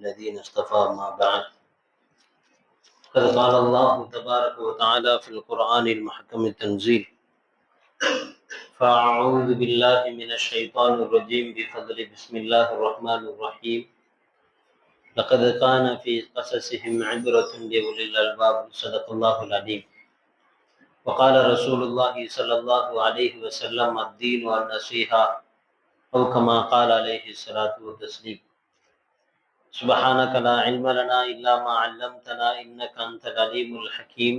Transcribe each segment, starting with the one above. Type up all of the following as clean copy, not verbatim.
الذين اصطفى ما بعد. قد قال الله تبارك وتعالى في القرآن المحكم التنزيل: فأعوذ بالله من الشيطان الرجيم بفضل بسم الله الرحمن الرحيم. لقد كان في قصصهم عبرة لأولي الألباب. صدق الله العظيم. وقال رسول الله صلى الله عليه وسلم: الدين والنصيحة، أو كما قال عليه الصلاة والتسليم. سبحانك لا علم لنا إلا ما علمتنا إنك أنت العليم الحكيم.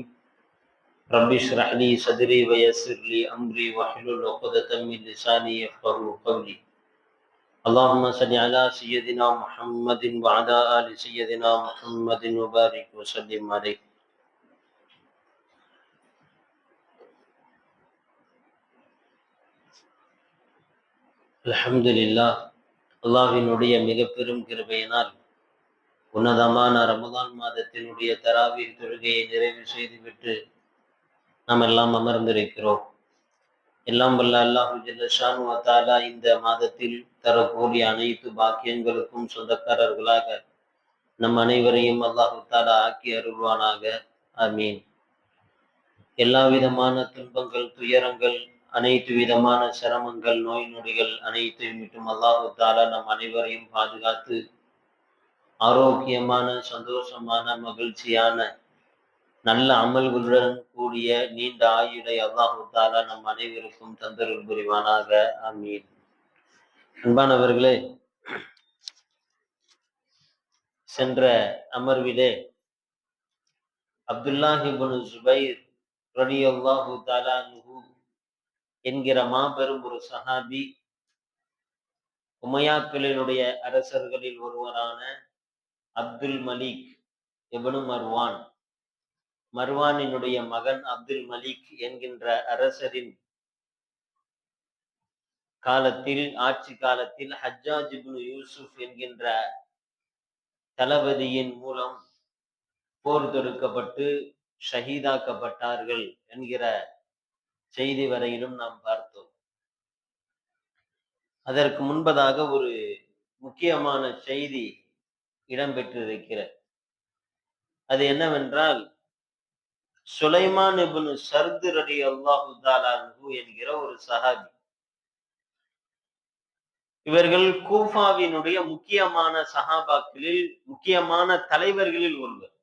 رب اشرح لي صدري ويسر لي أمري واحلل عقدة من لساني يفقهوا قولي. اللهم صل على سيدنا محمد وعلى آل سيدنا محمد وبارك وسلم عليه. அல்ஹம்துலில்லாஹ். அல்லாஹ்வினுடைய மிக பெரும் கிருபையினால் உன்னதமான ரமதான் மாதத்தினுடைய தராவீஹ் தொழுகையை நிறைவு செய்துவிட்டு நாம் எல்லாம் அமர்ந்திருக்கிறோம். எல்லாம் வல்ல அல்லாஹு ஜல்ல ஷானு வ தஆலா இந்த மாதத்தில் தரக்கூடிய அனைத்து பாக்கியங்களுக்கும் சொந்தக்காரர்களாக நம் அனைவரையும் அல்லாஹு தஆலா ஆக்கி அருள்வானாக. ஆமீன். எல்லா விதமான துன்பங்கள், துயரங்கள், அனைத்து விதமான சிரமங்கள், நோய் நொடிகள் அனைத்தையும் விட்டும் அல்லாஹு தஆலா நம் அனைவரையும் பாதுகாத்து ஆரோக்கியமான, சந்தோஷமான, மகிழ்ச்சியான, நல்ல அமல்களுடன் கூடிய நீண்ட ஆயுளை அல்லாஹு தஆலா நம் அனைவருக்கும் தந்தருள் புரிவானாக. ஆமீன். அன்பானவர்களே, சென்ற அமர்விலே அப்துல்லாஹ் இப்னு ஜுபைர் ரலியல்லாஹு தஆலா அன்ஹு என்கிற மாபெரும் ஒரு சஹாபி, உமையாக்களினுடைய அரசர்களில் ஒருவரான அப்துல் மலிக் இப்னு மர்வான், மர்வானினுடைய மகன் அப்துல் மலிக் என்கின்ற அரசரின் காலத்தில், ஆட்சி காலத்தில் ஹஜ்ஜாஜ் இப்னு யூசுப் என்கின்ற தளபதியின் மூலம் போர் தொடுக்கப்பட்டு ஷஹீதாக்கப்பட்டார்கள் என்கிற செய்தி வரையிலும் நாம் பார்த்தோம். அதற்கு முன்பதாக ஒரு முக்கியமான செய்தி இடம்பெற்றிருக்கிறது. அது என்னவென்றால், சுலைமான் இப்னு சர்து ரலியல்லாஹு தஆலா அன்ஹு என்கிற ஒரு சஹாபி, இவர்கள் கூஃபாவினுடைய முக்கியமான சஹாபாக்களில், முக்கியமான தலைவர்களில் ஒருவர்.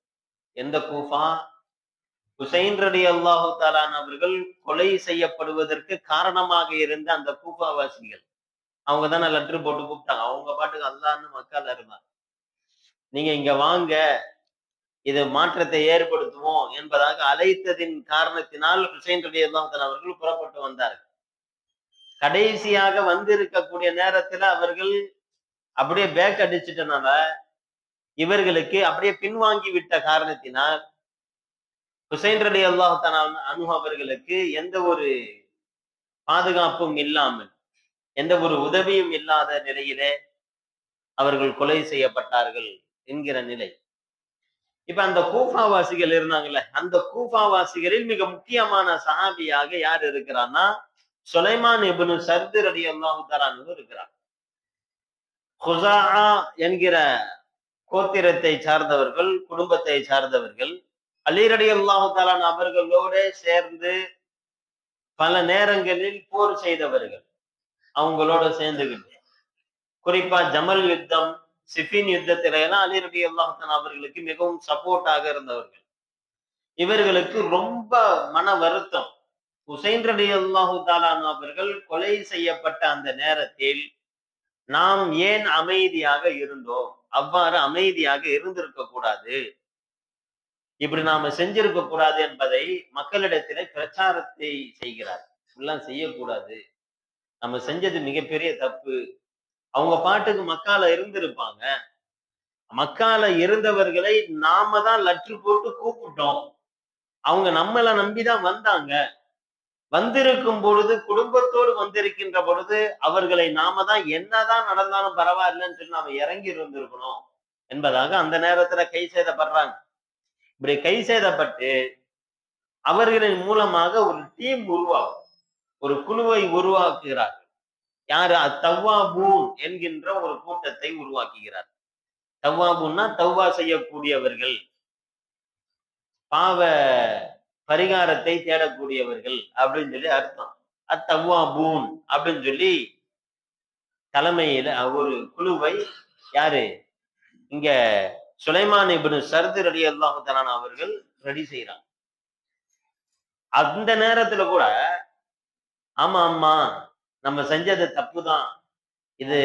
எந்த கூஃபா? ஹுசைன் ரலியல்லாஹு தஆலா அவர்கள் கொலை செய்யப்படுவதற்கு காரணமாக இருந்த அந்த கூஃபாவாசிகள். அவங்க தானே லெட்டர் போட்டு கூப்பிட்டாங்க. அவங்க பாட்டுக்கு அல்லாஹ்னு மக்கால இருந்தாங்க. நீங்க இங்க வாங்க, இது மாற்றத்தை ஏற்படுத்துவோம் என்பதாக அழைத்ததின் காரணத்தினால் ஹுசைன் ரலியல்லாஹு தஆலா அவர்கள் புறப்பட்டு வந்தார்கள். கடைசியாக வந்திருக்கக்கூடிய நேரத்துல அவர்கள் அப்படியே பேக் அடிச்சிட்டனால, இவர்களுக்கு அப்படியே பின்வாங்கி விட்ட காரணத்தினால் ஹுசைன் ரலியல்லாஹு தஆலா அன்ஹு அவர்களுக்கு எந்த ஒரு பாதுகாப்பும் இல்லாமல், எந்த ஒரு உதவியும் இல்லாத நிலையிலே அவர்கள் கொலை செய்யப்பட்டார்கள் என்கிற நிலை. இப்ப அந்த கூஃபாவாசிகள் இருந்தாங்கல்ல, அந்த கூஃபாவாசிகளில் மிக முக்கியமான சஹாபியாக யார் இருக்கிறான்னா, சுலைமான் இப்னு சர்து ரலியல்லாஹு தஆலா அன்ஹு இருக்கிறார். குஸாஆ என்கிற கோத்திரத்தை சார்ந்தவர்கள், குடும்பத்தை சார்ந்தவர்கள். அலி ரலியல்லாஹு தஆலா அவர்களோட சேர்ந்து பல நேரங்களில் போர் செய்தவர்கள். அவங்களோட சேர்ந்துகிட்டு, குறிப்பா ஜமல் யுத்தம், சிஃபின் யுத்தத்தில எல்லாம் அலி ரலியல்லாஹு தஆலா அவர்களுக்கு மிகவும் சப்போர்ட்டாக இருந்தவர்கள். இவர்களுக்கு ரொம்ப மன வருத்தம். ஹுசைன் ரலியல்லாஹு தஆலா அவர்கள் கொலை செய்யப்பட்ட அந்த நேரத்தில் நாம் ஏன் அமைதியாக இருந்தோம்? அவ்வாறு அமைதியாக இருந்திருக்க கூடாது, இப்படி நாம செஞ்சிருக்க கூடாது என்பதை மக்களிடத்திலே பிரச்சாரத்தை செய்கிறார். இப்படிலாம் செய்யக்கூடாது, நம்ம செஞ்சது மிகப்பெரிய தப்பு. அவங்க பாட்டுக்கு மக்கால இருந்திருப்பாங்க. மக்கால இருந்தவர்களை நாம தான் லற்று போட்டு கூப்பிட்டோம். அவங்க நம்மளை நம்பிதான் வந்தாங்க. வந்திருக்கும் பொழுது, குடும்பத்தோடு வந்திருக்கின்ற பொழுது, அவர்களை நாம தான் என்னதான் நடந்தாலும் பரவாயில்லைன்னு சொல்லி நாம இறங்கி இருந்திருக்கணும் என்பதாக அந்த நேரத்துல கை சேதப்படுறாங்க. இப்படி கை சேதப்பட்டு அவர்களின் மூலமாக ஒரு டீம் உருவாகும், ஒரு குழுவை உருவாக்குகிறார். யாரு? அத்தவ்வாபூன் என்கின்ற ஒரு கூட்டத்தை உருவாக்குகிறார். தவ்வாபுன்னா தௌபா செய்யக்கூடியவர்கள், பாவ பரிகாரத்தை தேடக்கூடியவர்கள் அப்படின்னு சொல்லி அர்த்தம். அத்தவ்வாபூன் அப்படின்னு சொல்லி தலைமையில ஒரு குழுவை யாரு இங்க சுலைமான் இப்னு சர்து ரலியல்லாஹு தஆலா அவர்கள் ரெடி செய்யறாங்க. அந்த நேரத்துல கூட ஆமா ஆமா நம்ம செஞ்சது தப்புதான், இது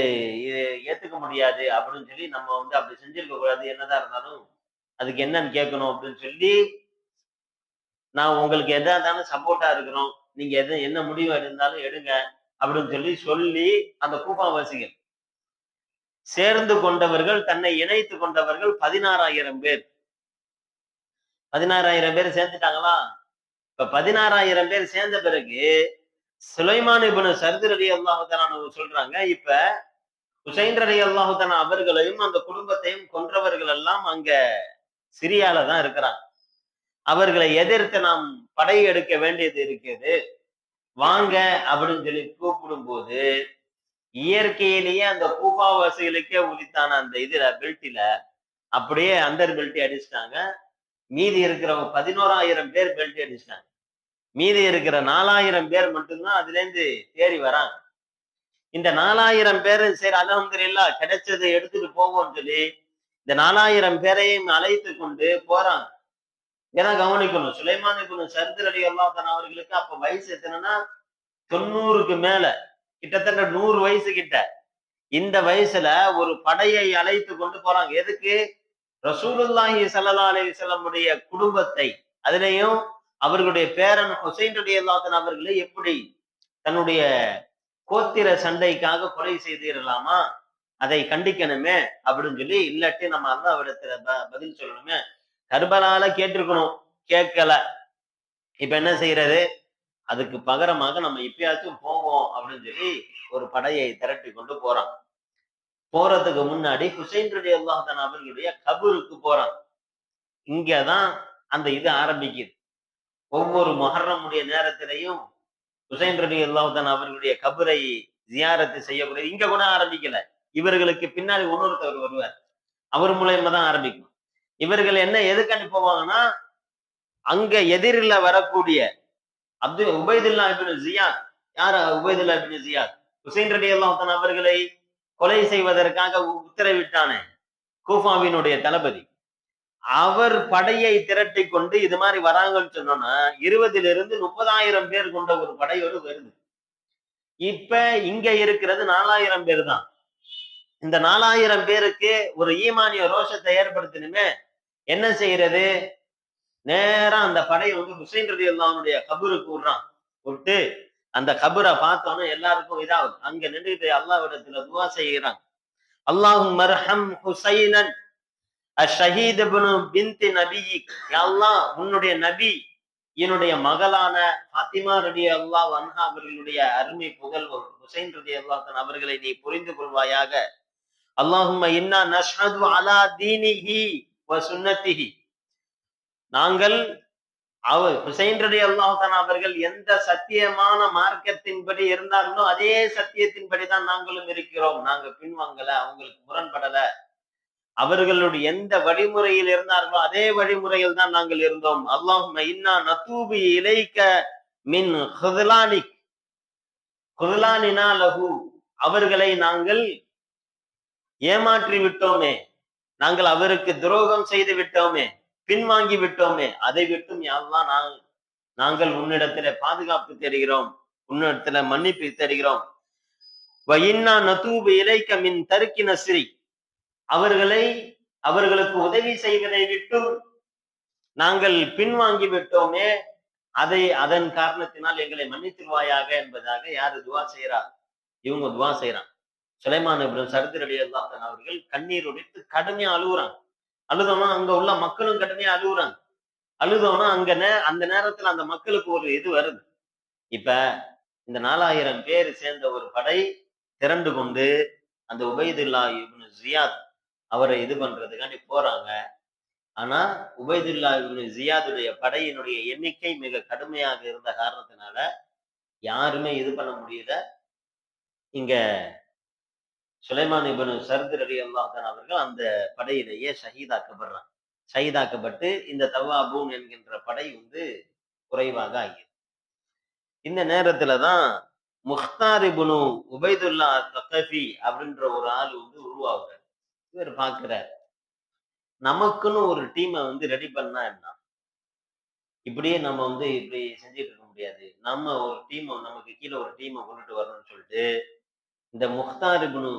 இது ஏத்துக்க முடியாது அப்படின்னு சொல்லி நம்ம அப்படி செஞ்சிருக்க கூடாது, என்னதான் இருந்தாலும் அதுக்கு என்னன்னு கேட்கணும் அப்படின்னு சொல்லி நான் உங்களுக்கு எதா இருந்தாலும் சப்போர்ட்டா இருக்கிறோம், நீங்க என்ன முடிவு எடுத்தாலும் எடுங்க அப்படின்னு சொல்லி அந்த கூஃபாவாசிகள் சேர்ந்து கொண்டவர்கள், தன்னை இணைத்து கொண்டவர்கள் 16,000 பேர். 16,000 பேர் சேர்ந்துட்டாங்களா? இப்ப 16,000 பேர் சேர்ந்த பிறகு சுலைமான் இப்னு சர்து ரலியல்லாஹு தஆலா சொல்றாங்க, இப்ப ஹுசைன் ரலியல்லாஹு தஆலா அவர்களையும் அந்த குடும்பத்தையும் கொன்றவர்கள் எல்லாம் அங்க சிரியால தான் இருக்கிறாங்க. அவர்களை எதிர்த்து நாம் படையெடுக்க வேண்டியது இருக்குது, வாங்க அப்படின்னு சொல்லி கூப்பிடும் போது இயற்கையிலேயே அந்த கூஃபாவாசிகளுக்கே உரித்தான அந்த பெல்ட்டில அப்படியே அண்டர் பெல்ட் அடிச்சிட்டாங்க. மீதி இருக்கிறவங்க 11,000 பேர் பெல்ட் அடிச்சிட்டாங்க. மீதி இருக்கிற 4,000 பேர் மட்டும்தான் அதுல இருந்து தேறி வராங்க. இந்த 4,000 பேரு சரி அல்ஹம்துலில்லாஹ் கிடைச்சதை எடுத்துட்டு போவோம்னு சொல்லி இந்த 4,000 பேரையும் அழைத்து கொண்டு போறாங்க. ஏன்னா கவனிக்கணும், சுலைமான் இப்னு சர்து ரலியல்லாஹு தஆலா அவர்களுக்கு அப்ப வயசு எத்தனைன்னா 90க்கு மேல, கிட்டத்தட்ட 100 வயசு கிட்ட. இந்த வயசுல ஒரு படையை அழைத்து கொண்டு போறாங்க. எதுக்கு? ரசூலுல்லாஹி ஸல்லல்லாஹு அலைஹி வஸல்லம் உடைய குடும்பத்தை, அதிலேயும் அவர்களுடைய பேரன் ஹுசைன் ரலியல்லாஹு தஆலா அவர்களை எப்படி தன்னுடைய கோத்திர சண்டைக்காக கொலை செய்திடலாமா, அதை கண்டிக்கணுமே அப்படின்னு சொல்லி, இல்லாட்டி நம்ம அல்லாஹ்விடத்துல பதில் சொல்லணுமே. கர்பலால கேட்டிருக்கணும், கேட்கல. இப்ப என்ன செய்யறது? அதுக்கு பகரமாக நம்ம இப்பயாச்சும் போவோம் அப்படின்னு சொல்லி ஒரு படையை திரட்டி கொண்டு போறான். போறதுக்கு முன்னாடி ஹுசைன் ரலியல்லாஹு தஆலா அவர்களுடைய கபருக்கு போறான். இங்கதான் அந்த இது ஆரம்பிக்குது. ஒவ்வொரு முஹர்ரமுடைய நேரத்திலையும் ஹுசைன் ரலியல்லாஹு தஆலா அவர்களுடைய கபரை ஜியாரத்து செய்யக்கூடிய, இங்க கூட ஆரம்பிக்கல, இவர்களுக்கு பின்னாடி இன்னொருத்தவர் வருவார், அவர் மூலயமா தான் ஆரம்பிக்கும். இவர்கள் என்ன எதுக்காண்டி போவாங்கன்னா, அங்க எதிரில வரக்கூடிய உபைதுல்லா இப்னு ஜியாத். யார் உபைதுல்லா இப்னு ஜியாத்? ஹுசைன் ரலியல்லாஹு தஆலா அவர்களை கொலை செய்வதற்காக உத்தரவிட்டானே கூஃபாவினுடைய தளபதி, அவர் படையை திரட்டி கொண்டு இது மாதிரி வராங்கன்னு சொன்னோம்னா 20,000 to 30,000 பேர் கொண்ட ஒரு படையோடு வருது. இப்ப இங்க இருக்கிறது 4,000 பேர் தான். இந்த 4,000 பேருக்கு ஒரு ஈமானிய ரோஷத்தை ஏற்படுத்தணுமே, என்ன செய்யறது? நேரா அந்த படையை ஹுசைன் ரலியல்லாஹுடைய கபருக்கு விடுறான். விட்டு அந்த கபரை பார்த்தோன்னா எல்லாருக்கும் இதாகுது. அங்க நின்றுட்டு அல்லாஹ்விடத்துல துஆ செய்கிறாங்க. அல்லாஹும்ம அர்ஹம் ஹுசைனன் அஷ்ஷஹீத் இப்னு பின்த் நபியிக். யா அல்லாஹ், உன்னுடைய நபி என்னுடைய மகளான ஃபாத்திமா ரலியல்லாஹு அன்ஹா அவர்களுடைய அருமை புதல்வர் ஹுசைன் ரலியல்லாஹு அன்ஹு அவர்களை நீ புரிந்து கொள்வாயாக. அல்லாஹும்ம இன்னா நஷ்ஹது அலா தீனிஹி வ சுன்னத்திஹி. நாங்கள் ஹுசைன் ரலியல்லாஹு தஆலா அவர்கள் எந்த சத்தியமான மார்க்கத்தின்படி இருந்தார்களோ அதே சத்தியத்தின்படி தான் நாங்களும் இருக்கிறோம். நாங்க பின்வாங்கல, அவங்களுக்கு முரண்படல. அவர்களுடைய எந்த வழிமுறையில் இருந்தார்களோ அதே வழிமுறையில் தான் நாங்கள் இருந்தோம். அல்லாஹும்ம இன்னா நதூபு இலைக்க மின் குதுலானிக் குதுலானினா லஹு. அவர்களை நாங்கள் ஏமாற்றி விட்டோமே, நாங்கள் அவருக்கு துரோகம் செய்து விட்டோமே, பின்வாங்கி விட்டோமே, அதை விட்டும் யா அல்லாஹ் நாங்கள் உன்னிடத்திலே பாதுகாப்பு தேடுகிறோம், உன்னிடத்துல மன்னிப்பு தேடுகிறோம். வ இன்னா நதூபு இலைக்க மின் தர்கி நஸ்ரி. அவர்களுக்கு உதவி செய்வதை விட்டு நாங்கள் பின்வாங்கி விட்டோமே, அதன் காரணத்தினால் எங்களை மன்னித்திருவாயாக என்பதாக யாரு துவா செய்யறார்? இவங்க துவா செய்யறாங்க. சுலைமான் இப்னு சர்து ரலியல்லாஹு அன்ஹு அவர்கள் கண்ணீர் உடைத்து கடுமையா அழுகுறாங்க. அழுதோம்னா அங்க உள்ள மக்களும் கடுமையா அழுகுறாங்க. அழுதோம்னா அந்த நேரத்துல அந்த மக்களுக்கு ஒரு இது வருது. இப்ப இந்த 4,000 பேர் சேர்ந்த ஒரு படை திரண்டு கொண்டு அந்த உபைதுல்லா இப்னு ஜியாத் அவரை இது பண்றதுக்காண்டி போறாங்க. ஆனா உபைதுல்லா இப்னு ஜியாதுடைய படையினுடைய எண்ணிக்கை மிக கடுமையாக இருந்த காரணத்தினால யாருமே இது பண்ண முடியல. இங்க சுலைமான் இப்னு சர்த் ரலியல்லாஹு தஆலா அவர்கள் அந்த படையிலேயே ஷஹீதாக்கப்படுறாங்க. ஷஹீதாக்கப்பட்டு இந்த தவ்வாபூன் என்கின்ற படை வந்து குறைவாக ஆகியது. இந்த நேரத்துல தான் முக்தார் இப்னு உபைதுல்லா தக்கஃபி அப்படின்ற ஒரு ஆள் வந்து உருவாகுறார். இவர் பார்க்கிறார், நமக்குன்னு ஒரு டீமை வந்து ரெடி பண்ணா என்ன? இப்படியே நம்ம வந்து இப்படி செஞ்சுட்டு இருக்க முடியாது. நம்ம ஒரு டீம், நமக்கு கீழே ஒரு டீமை கொண்டுட்டு வரணும்னு சொல்லிட்டு இந்த முக்தார் இப்னு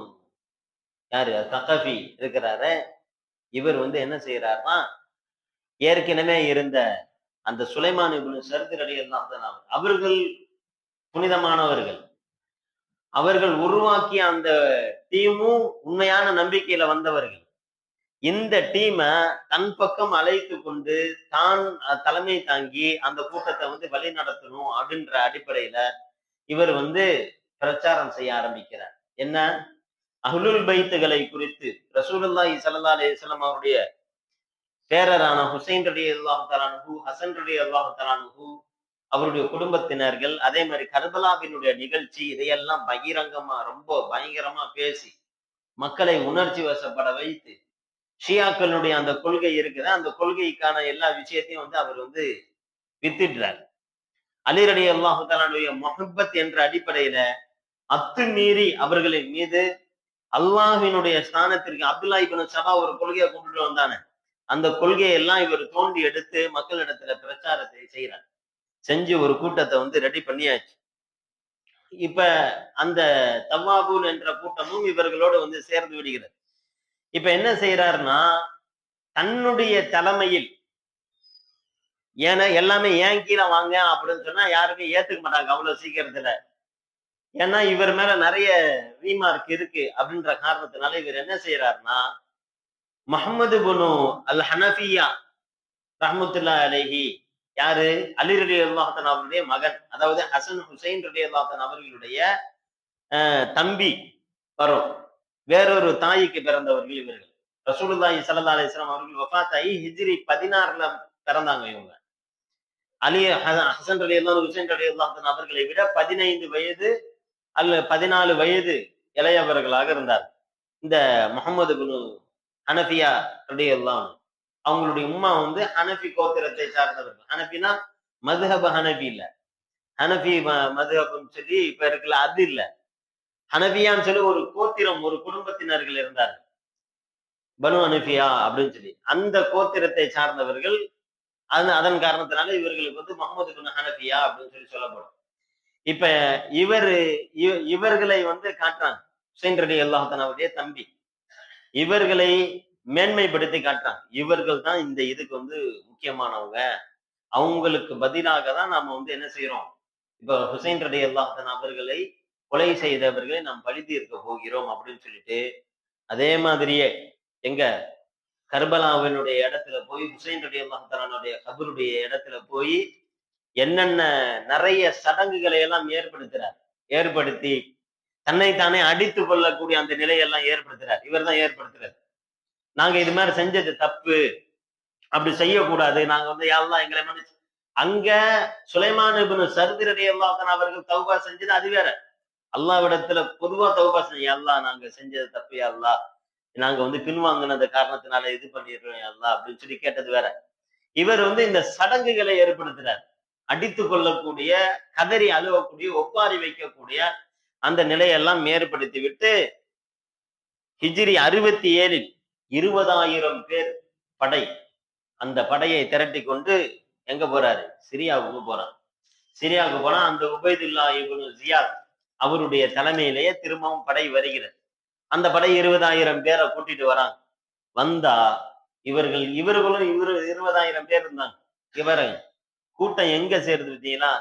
யாரு தக்கஃபி இருக்கிறாரு, இவர் வந்து என்ன செய்யறாருன்னா, ஏற்கனவே இருந்த அந்த சுலைமான் இப்னு சர்த் ரலியல்லாஹு தஆலா அவர்கள் புனிதமானவர்கள். அவர்கள் உருவாக்கிய அந்த டீமும் உண்மையான நம்பிக்கையில வந்தவர்கள். இந்த டீம தன் பக்கம் அழைத்து கொண்டு தான் தலைமை தாங்கி அந்த கூட்டத்தை வந்து வழி நடத்தணும் அப்படின்ற அடிப்படையில இவர் வந்து பிரச்சாரம் செய்ய ஆரம்பிக்கிறார். என்ன? அஹ்லுல் பைத்துகளை குறித்து ரசூலுல்லாஹி ஸல்லல்லாஹு அலைஹி வஸல்லம் அவருடைய பேரரான ஹுசைன் ரலியல்லாஹு தஆலா அன்ஹு, ஹசன் ரலியல்லாஹு தஆலா அன்ஹு, அவருடைய குடும்பத்தினர்கள், அதே மாதிரி கர்பலாவினுடைய நிகழ்ச்சி, இதையெல்லாம் பகிரங்கமா ரொம்ப பயங்கரமா பேசி மக்களை உணர்ச்சி வசப்பட வைத்து ஷியாக்களுடைய அந்த கொள்கை இருக்குது, அந்த கொள்கைக்கான எல்லா விஷயத்தையும் வந்து அவர் வந்து வித்திடுறார். அலி ரலியல்லாஹு தஆலாவுடைய முஹப்பத் என்ற அடிப்படையில அத்துமீறி அவர்களின் மீது அல்லாஹ்வினுடைய ஸ்தானத்திற்கு அப்துல்லா இப்னு சபா ஒரு கொள்கையை கொண்டுட்டு வந்தானே, அந்த கொள்கையை எல்லாம் இவர் தோண்டி எடுத்து மக்களிடத்துல பிரச்சாரத்தை செய்யறார். செஞ்சு ஒரு கூட்டத்தை வந்து ரெடி பண்ணியாச்சு. இப்ப அந்த தவ்வாபூன் என்ற கூட்டமும் இவர்களோடு வந்து சேர்ந்து விடுகிறது. இப்ப என்ன செய்யறாருன்னா, தன்னுடைய தலைமையில், ஏன்னா எல்லாமே ஏன் கீழே வாங்க அப்படின்னு சொன்னா யாருமே ஏத்துக்க மாட்டாங்க அவ்வளவு சீக்கிரத்துல. ஏன்னா இவர் மேல நிறைய ரீமார்க் இருக்கு அப்படின்ற காரணத்தினால இவர் என்ன செய்யறாருன்னா, முஹம்மது இப்னு அல் ஹனஃபியா ரஹ்மத்துல்லாஹி அலைஹி, யாரு? அலி ரலியல்லாஹு தஆலா அவருடைய மகன், அதாவது ஹசன் ஹுசைன் ரலியல்லாஹு தஆலா அவர்களுடைய தம்பி வரும். வேறொரு தாய்க்கு பிறந்தவர்கள் இவர்கள். ரசூலுல்லாஹி ஸல்லல்லாஹு அலைஹி வஸல்லம் அவர்கள் வஃபாத் ஆகி ஹிஜ்ரி 16ல பிறந்தாங்க இவங்க. அலி ஹசன் ரலியல்லாஹு ஹுசைன் ரலியல்லாஹு தஆலா அவர்களை விட 15 வயது அல்ல 14 வயது இளையவர்களாக இருந்தார். இந்த முஹம்மது இப்னு ஹனஃபியா ரலியல்லாஹு அன்ஹு, அவங்களுடைய உம்மா வந்து ஹனஃபி கோத்திரத்தை சார்ந்தவர்கள். ஹனஃபினா மதுஹப் ஹனஃபி இல்ல, ஹனஃபி மதுஹப்னு சொல்லி இப்ப இருக்குல்ல அது இல்ல. ஹனஃபியான்னு சொல்லி ஒரு கோத்திரம், ஒரு குடும்பத்தினர்கள் இருந்தார்கள், பனு ஹனஃபியா அப்படின்னு சொல்லி. அந்த கோத்திரத்தை சார்ந்தவர்கள். அதன் காரணத்தினால இவர்களுக்கு வந்து முஹம்மது இப்னு ஹனஃபியா அப்படின்னு சொல்லி சொல்லப்படும். இப்ப இவர்களை வந்து காட்டுறாங்க, ஹுசைன் ரலியல்லாஹு தஆலாவுடைய தம்பி. இவர்களை மேன்மைப்படுத்தி காட்டுறாங்க. இவர்கள் தான் இந்த இதுக்கு வந்து முக்கியமானவங்க. அவங்களுக்கு பதிலாக தான் நாம வந்து என்ன செய்யறோம், இப்ப ஹுசைன் ரலியல்லாஹு தஆலா அவர்களை கொலை செய்தவர்களை நாம் பழி தீர்க்க போகிறோம் அப்படின்னு சொல்லிட்டு, அதே மாதிரியே எங்க கர்பலாவினுடைய இடத்துல போய் ஹுசைன் ரலியல்லாஹு தஆலாவுடைய கபருடைய இடத்துல போய் என்னென்ன நிறைய சடங்குகளை எல்லாம் ஏற்படுத்தி தன்னைத்தானே அடித்துக் கொள்ளக்கூடிய அந்த நிலையெல்லாம் ஏற்படுத்துறார். இவர் தான் ஏற்படுத்துறார். நாங்க இது மாதிரி செஞ்சது தப்பு, அப்படி செய்யக்கூடாது, நாங்க வந்து யா அல்லாஹ் எங்களை மன்னிச்சு. அங்க சுலைமான் இப்னு சர்த் ரலியல்லாஹு தஆலா அவர்கள் தௌபா செஞ்சது அது வேற. அல்லாஹ்விடத்துல பொதுவா தௌபா செஞ்சு, யா அல்லாஹ் நாங்க செஞ்சது தப்பு, யா அல்லாஹ் நாங்க வந்து பின்வாங்கினது காரணத்தினால இது பண்ணிடுறோம் யா அல்லாஹ் அப்படின்னு சொல்லி கேட்டது வேற. இவர் வந்து இந்த சடங்குகளை ஏற்படுத்துறார். அடித்துக் கொள்ளக்கூடிய, கதறி அழுவக்கூடிய, ஒப்பாரி வைக்கக்கூடிய அந்த நிலையெல்லாம் ஏற்படுத்தி விட்டு ஹிஜ்ரி 67ல் 20,000 பேர் படை, அந்த படையை திரட்டி கொண்டு எங்க போறாரு? சிரியாவுக்கு போறார். சிரியாவுக்கு போனா அந்த உபைதுல்லா இப்னு ஜியாத் அவருடைய தலைமையிலேயே திரும்பவும் படை வருகிறது. அந்த படை 20,000 பேரை கூட்டிட்டு வராங்க. வந்தா இவர்களும் 20,000 பேர் இருந்தாங்க. இவரு கூட்டம் எங்க சேருது பார்த்தீங்களா?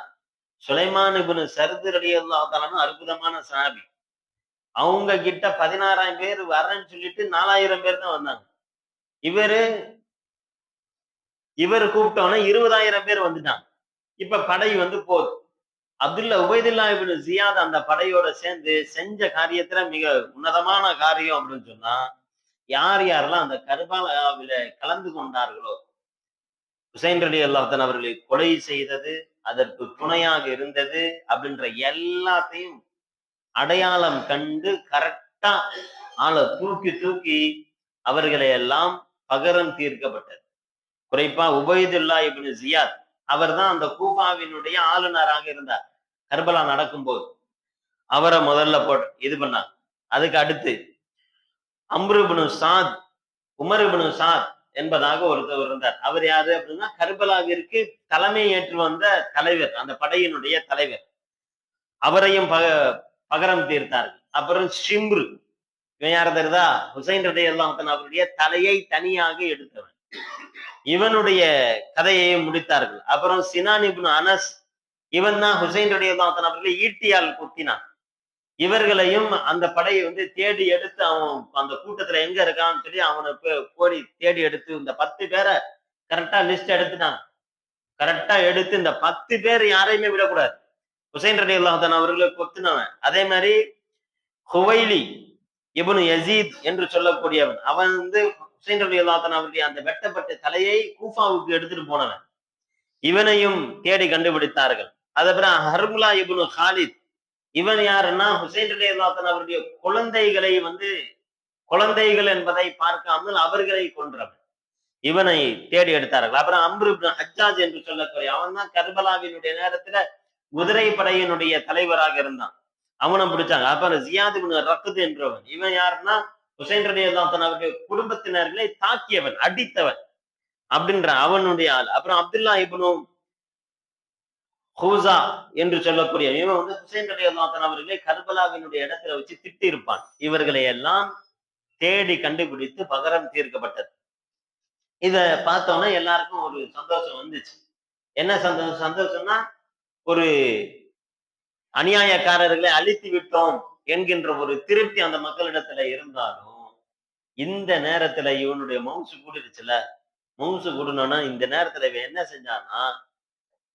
சுலைமான் இப்னு சர்த் ரலியல்லாஹு தஆலா அற்புதமான சஹாபி. அவங்க கிட்ட 16,000 பேர் வரேன்னு சொல்லிட்டு 4,000 பேர் தான் வந்தாங்க. இவர் கூப்பிட்டோன்னா 20,000 பேர் வந்துட்டாங்க. இப்ப படை வந்து போகுது. உபைதுல்லா இப்னு ஜியாத் அந்த படையோட சேர்ந்து செஞ்ச காரியத்துல மிக உன்னதமான காரியம் அப்படின்னு சொன்னா, யார் யாரெல்லாம் அந்த கர்பலாவில கலந்து கொண்டார்களோ, ஹுசைன் ரலியல்லாஹு தஆலா அவர்களை கொலை செய்தது, அதற்கு துணையாக இருந்தது அப்படின்ற எல்லாத்தையும் அடையாளம் கண்டு கரெக்டா ஆளை தூக்கி தூக்கி அவர்களை எல்லாம் பகரம் தீர்க்கப்பட்டது. குறிப்பா உபைதுல்லா இப்னு ஜியாத் அவர் தான் அந்த கூஃபாவினுடைய ஆளுநராக இருந்தார். கர்பலா நடக்கும்போது அவரை முதல்ல போட்டு இது பண்ணாங்க. அதுக்கு அடுத்து அம்ரு இப்னு சாத், உமர் இப்னு சாத் என்பதாக ஒருத்தவர் இருந்தார். அவர் யாரு அப்படின்னா கர்பலாவிற்கு தலைமை ஏற்று வந்த தலைவர், அந்த படையினுடைய தலைவர். அவரையும் பகரம் தீர்த்தார்கள். அப்புறம் ஷிம்ரு, இவன் யார தெரியுதா? ஹுசைன் ரலியல்லாஹு அன்ஹு அவருடைய தலையை தனியாக எடுத்தவன். இவனுடைய கதையையும் முடித்தார்கள். அப்புறம் சினான் இப்னு அனஸ், இவன் தான் ஹுசைன் ரலியல்லாஹு அன்ஹு அவர்களை ஈட்டியால் குத்தினான். இவர்களையும் அந்த படையை தேடி எடுத்து அவன் அந்த கூட்டத்துல எங்க இருக்கான்னு சொல்லி அவனை போய் தேடி எடுத்து இந்த 10 பேரை கரெக்டா லிஸ்ட் எடுத்துட்டான். கரெக்டா எடுத்து இந்த 10 பேர் யாரையுமே விடக்கூடாது. ஹுசைன் ரலியல்லாஹு அன்ஹு அவர்களை கொத்துனவன். அதே மாதிரி ஹுவைலி இப்னு யசீத் என்று சொல்லக்கூடியவன், அவன் ஹுசைன் ரலியல்லாஹு அன்ஹு அவருடைய அந்த வெட்டப்பட்ட தலையை கூஃபாவுக்கு எடுத்துட்டு போனவன். இவனையும் தேடி கண்டுபிடித்தார்கள். அதுக்கப்புறம் ஹர்முலா இப்னு ஹாலித், இவன் யாருன்னா ஹுசைன் ரலியல்லாஹு அன்ஹு அவருடைய குழந்தைகளை குழந்தைகள் என்பதை பார்க்காமல் அவர்களை கொன்றவன். இவனை தேடி எடுத்தார்கள். அப்புறம் அம்ரு இப்னு ஹஜ்ஜாஜ் என்று சொல்லக்கூடிய அவன் தான் கர்பலாவினுடைய நேரத்துல குதிரை படையினுடைய தலைவராக இருந்தான். அவனை பிடிச்சாங்க. அப்புறம் ஜியாத் இப்னு ரக்த் என்றவன், இவன் யாருன்னா ஹுசைன் ரலியல்லாஹு அன்ஹு அவருடைய குடும்பத்தினர்களை தாக்கியவன், அடித்தவன் அப்படின்ற அவனுடைய ஆள். அப்புறம் அப்துல்லா இப்னு ஹூசா என்று சொல்லக்கூடிய இவன் ஹுசைன் ரலியல்லாஹு அன்ஹு அவர்களை கர்பலாவினுடைய இடத்துல வச்சு திட்டி இருப்பான். இவர்களை எல்லாம் தேடி கண்டுபிடித்து பகரம் தீர்க்கப்பட்டது. இத பார்த்தோன்னா எல்லாருக்கும் ஒரு சந்தோஷம் வந்துச்சு. என்ன சந்தோஷம்னா, ஒரு அநியாயக்காரர்களை அழித்து விட்டோம் என்கின்ற ஒரு திருப்தி அந்த மக்களிடத்துல இருந்தாலும், இந்த நேரத்துல இவனுடைய மவுசு கூடிருச்சுல, மவுசு கூடணும்னா இந்த நேரத்துல இவன் என்ன செஞ்சான்னா,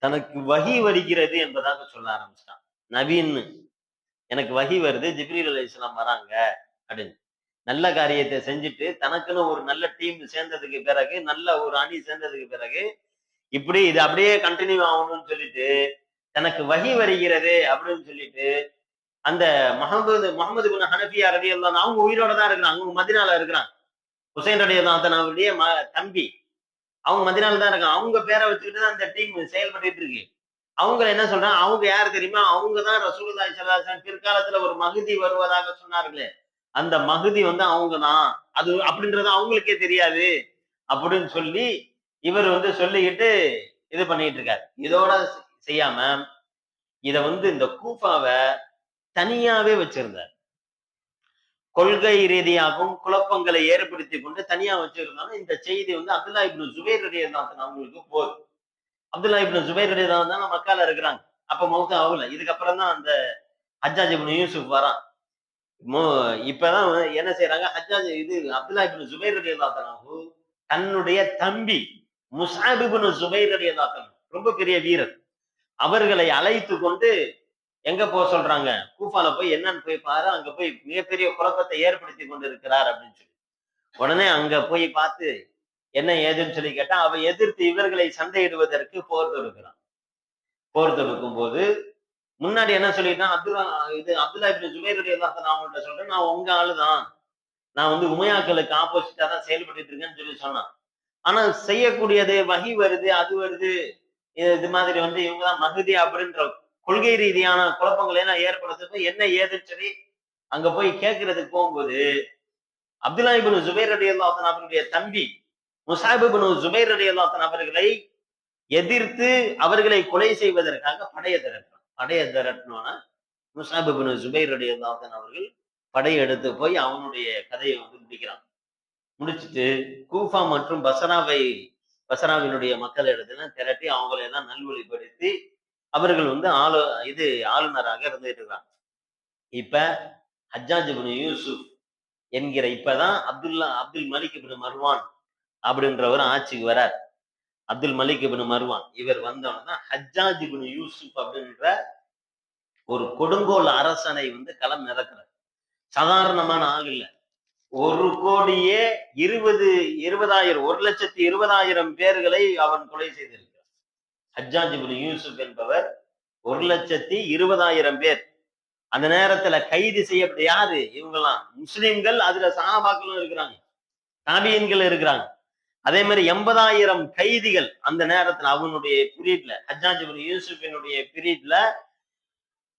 தனக்கு வஹி வருகிறது என்பதாக சொல்ல ஆரம்பிச்சிட்டான். நவீன்னு எனக்கு வஹி வருது, ஜிப்ரீல் அலைஹிஸ்ஸலாம் வராங்க அப்படின்னு. நல்ல காரியத்தை செஞ்சுட்டு தனக்குன்னு ஒரு நல்ல டீம் சேர்ந்ததுக்கு பிறகு, நல்ல ஒரு அணி சேர்ந்ததுக்கு பிறகு இப்படி இது அப்படியே கண்டினியூ ஆகணும்னு சொல்லிட்டு தனக்கு வஹி வருகிறது அப்படின்னு சொல்லிட்டு அந்த முகமது இப்னு ஹனஃபியா ரலியல்லாஹு அன்ஹு அவங்க உயிரோட தான் இருக்கிறாங்க. அவங்க மதீனால இருக்கிறாங்க. ஹுசைன் ரலியல்லாஹு அன்ஹு அவருடைய தம்பி அவங்க மதீனால தான் இருக்காங்க. அவங்க பேரை வச்சுக்கிட்டு தான் அந்த டீம் செயல்பட்டு இருக்கு. அவங்க என்ன சொல்றாங்க, அவங்க யார் தெரியுமா? அவங்க தான் ரசூலுல்லாஹி ஸல்லல்லாஹு அலைஹி வஸல்லம் பிற்காலத்துல ஒரு மஹ்தி வருவதாக சொன்னார்களே, அந்த மஹ்தி அவங்க தான், அது அப்படின்றது அவங்களுக்கே தெரியாது அப்படின்னு சொல்லி இவர் சொல்லிக்கிட்டு இது பண்ணிட்டு இருக்காரு. இதோட செய்யாம இத இந்த கூஃபாவை தனியாவே வச்சிருந்தார். கொள்கை ரீதியாகவும் குழப்பங்களை ஏற்படுத்தி கொண்டு தனியா வச்சிருந்தாலும் இந்த செய்தி அப்துல்லா இப்னு ஜுபைர் ரலியல்லாஹு அன்ஹு அவங்களுக்கு போகுது. அப்துல்லா இப்னு ஜுபைர் ரலியல்லாஹு அன்ஹு மக்கால இருக்கிறாங்க. அப்ப மௌத்தா ஆகல. இதுக்கப்புறம் தான் அந்த ஹஜ்ஜாஜ் இப்னு யூசுப் வரான். இப்பதான் என்ன செய்யறாங்க, ஹஜ்ஜாஜ் அப்துல்லா இப்னு ஜுபைர் ரலியல்லாஹு அன்ஹு தன்னுடைய தம்பி முஸ்அப் இப்னு ஜுபைர் ரலியல்லாஹு அன்ஹு ரொம்ப பெரிய வீரர், அவர்களை அழைத்து கொண்டு எங்க போக சொல்றாங்க, கூஃபால போய் என்னன்னு போய் பாரு, அங்க போய் மிகப்பெரிய குழப்பத்தை ஏற்படுத்தி கொண்டு இருக்கிறார் அப்படின்னு சொல்லி. உடனே அங்க போய் பார்த்து என்ன ஏதுன்னு சொல்லி கேட்டா, அவன் எதிர்த்து இவர்களை சண்டையிடுவதற்கு போர் தொடுக்கிறான். போர் தொடுக்கும் போது முன்னாடி என்ன சொல்லிட்டான், அப்துல்லா இப்னு ஜுபைர் ரலியல்லாஹு அன்ஹு அவங்கள்ட்ட சொல்றேன், நான் உங்க ஆளுதான், நான் உமையாக்களுக்கு ஆப்போசிட்டா தான் செயல்பட்டு இருக்கேன்னு சொல்லி சொன்னான். ஆனா செய்யக்கூடியது வஹி வருது, அது வருது, இது மாதிரி இவங்க தான் மஹ்தி அப்படின்ற கொள்கை ரீதியான குழப்பங்களை எல்லாம் ஏற்படுத்துறது என்ன ஏதுன்னு சொல்லி அங்க போய் கேட்கறதுக்கு போகும்போது, அப்துல்லா இப்னு ஜுபைர் ரலியல்லாஹு அன்ஹு அவருடைய தம்பி முஸ்அப் இப்னு ஜுபைர் ரலியல்லாஹு அன்ஹு அவர்களை எதிர்த்து அவர்களை கொலை செய்வதற்காக படையை திரட்டினோன்னா முஸ்அப் இப்னு ஜுபைர் ரலியல்லாஹு அன்ஹு அவர்கள் படையெடுத்து போய் அவனுடைய கதையை முடிக்கிறான். முடிச்சுட்டு கூஃபா மற்றும் பசராவினுடைய மக்கள் இடத்துல திரட்டி அவங்களை எல்லாம் நல்வழிப்படுத்தி அவர்கள் ஆளுநராக இருந்துட்டு இருக்காங்க. இப்ப ஹஜ்ஜாஜ் இப்னு யூசுப் என்கிற இப்பதான் அப்துல் மலிக் இப்னு மர்வான் அப்படின்றவர் ஆட்சிக்கு வரார். அப்துல் மலிக் இப்னு மர்வான் இவர் வந்தவன ஹஜ்ஜாஜ் இப்னு யூசுப் அப்படின்ற ஒரு கொடுங்கோல் அரசனை களம் இறக்குறார். சாதாரணமான ஆள் இல்ல. 1,20,000 பேர்களை அவன் கொலை செய்திருக்கிறார். ஹஜ்ஜாஜ் இப்னு யூசுப் என்பவர் 1,20,000 பேர் அந்த நேரத்துல கைது செய்யப்பட்ட யாரு இவங்கெல்லாம் முஸ்லிம்கள், அதுல சஹாபாக்களும் இருக்கிறாங்க, தாபியீன்கள் இருக்கிறாங்க. அதே மாதிரி 80,000 கைதிகள் அந்த நேரத்துல அவனுடைய பீரியட்ல, ஹஜ்ஜாஜ் இப்னு யூசுஃபினுடைய பீரியட்ல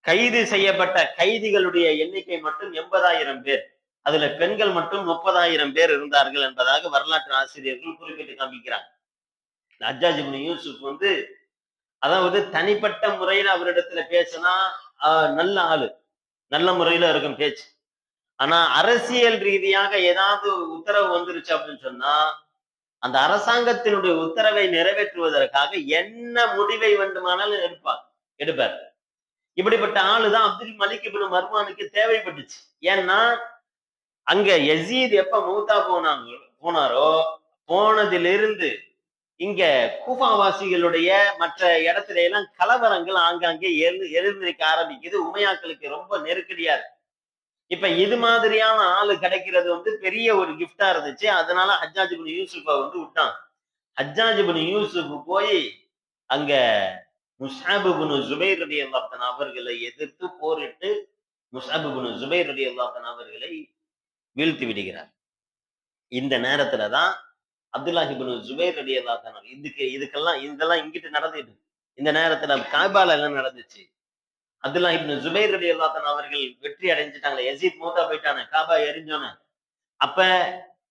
கைது செய்யப்பட்ட கைதிகளுடைய எண்ணிக்கை மட்டும் 80,000 பேர். அதுல பெண்கள் மட்டும் 30,000 பேர் இருந்தார்கள் என்பதாக வரலாற்று ஆசிரியர்கள் குறிப்பிட்டு காமிக்கிறாங்க. ஹஜ்ஜாஜ் இப்னு யூசுப் வந்து, அதாவது தனிப்பட்ட முறையில அவரிடத்துல பேசினா நல்ல ஆளு, நல்ல முறையில இருக்கும் பேச்சு. ஆனா அரசியல் ரீதியாக ஏதாவது உத்தரவு வந்துருச்சு அப்படின்னு சொன்னா, அந்த அரசாங்கத்தினுடைய உத்தரவை நிறைவேற்றுவதற்காக என்ன முடிவை வேண்டுமானாலும் எடுப்பார். இப்படிப்பட்ட ஆளுதான் அப்துல் மலிக் இப்னு மர்வானுக்கு தேவைப்பட்டுச்சு. ஏன்னா அங்க யசீத் எப்ப மூத்தா போனாரோ, போனதிலிருந்து இங்க கூஃபாவாசிகளுடைய மற்ற இடத்துல எல்லாம் கலவரங்கள் ஆங்காங்கே எழுந்திருக்க ஆரம்பிக்குது. உமையாக்களுக்கு ரொம்ப நெருக்கடியா இருக்கு. இப்ப இது மாதிரியான ஆளு கிடைக்கிறது வந்து பெரிய ஒரு கிஃப்டா இருந்துச்சு. அதனால ஹஜ்ஜாஜ் இப்னு யூசுஃப வந்து விட்டான். ஹஜ்ஜாஜ் இப்னு யூசுப் போய் அங்க முஸ்அப் இப்னு ஜுபைர் ரலியல்லாஹு அன்ஹு அவர்களை எதிர்த்து போரிட்டு முஸ்அப் இப்னு ஜுபைர் ரலியல்லாஹு அன்ஹு அவர்களை வீழ்த்தி விடுகிறார். இந்த நேரத்துலதான் அப்துல்லாஹ் இப்னு ஜுபைர் ரலியல்லாஹு அன்ஹு இதெல்லாம் இங்கிட்டு நடந்துட்டு, இந்த நேரத்துல காபால எல்லாம் நடந்துச்சு. அப்துல்லாஹ் இப்னு ஜுபைர் ரலியல்லாஹு அன்ஹு அவர்கள் வெற்றி அடைஞ்சிட்டாங்க. யசீத் மூத்தா போயிட்டானே, காபா எரிஞ்சோன்னு. அப்ப